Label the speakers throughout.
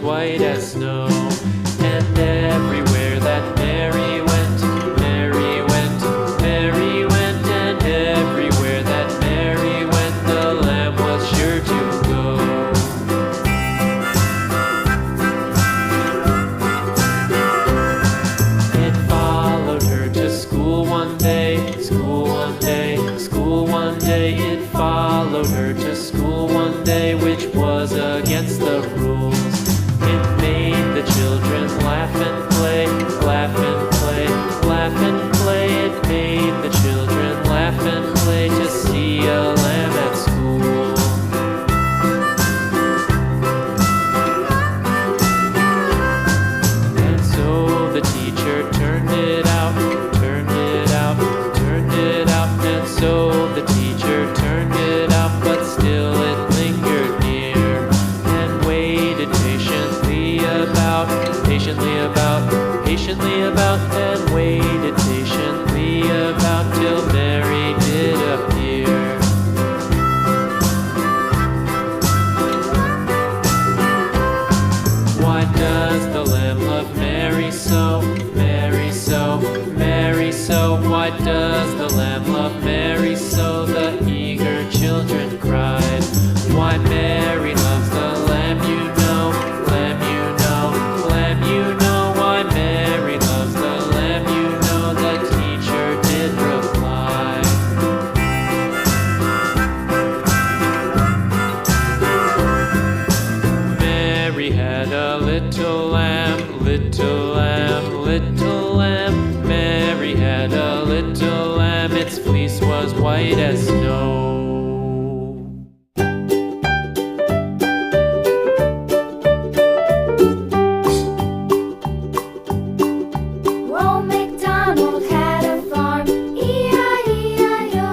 Speaker 1: white as snow. And everywhere that Mary went, Mary went, Mary went, and everywhere that Mary went, the lamb was sure to go. It followed her to school one day, school one day, school one day. It followed her to school one day, which was against the rules. It made the children laugh and play, laugh and play, laugh and play. It made the children laugh and play to see a lamb at school. And so the teacher turned it out, turned it out, turned it out. And so the teacher turned it out, but still it lingered near and waited patiently about, patiently about, patiently about, and waited patiently about till Mary did appear. Why does the lamb love Mary so, Mary so, Mary so? Why does the lamb love Mary so? The eager children cried. Why Mary loves the lamb, you know, lamb, you know, lamb, you know. Why Mary loves the lamb, you know, the teacher did reply. Mary had a little lamb, little lamb, little lamb. Mary had a little lamb, its fleece was white as snow.
Speaker 2: Old MacDonald had a farm, E-I-E-I-O.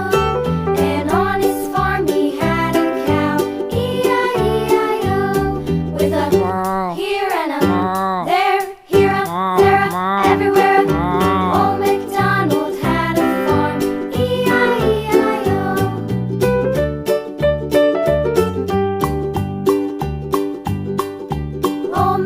Speaker 2: And on his farm he had a cow, E-I-E-I-O. With a here and a there, here a, there a, everywhere a. Old MacDonald had a farm, E-I-E-I-O. Old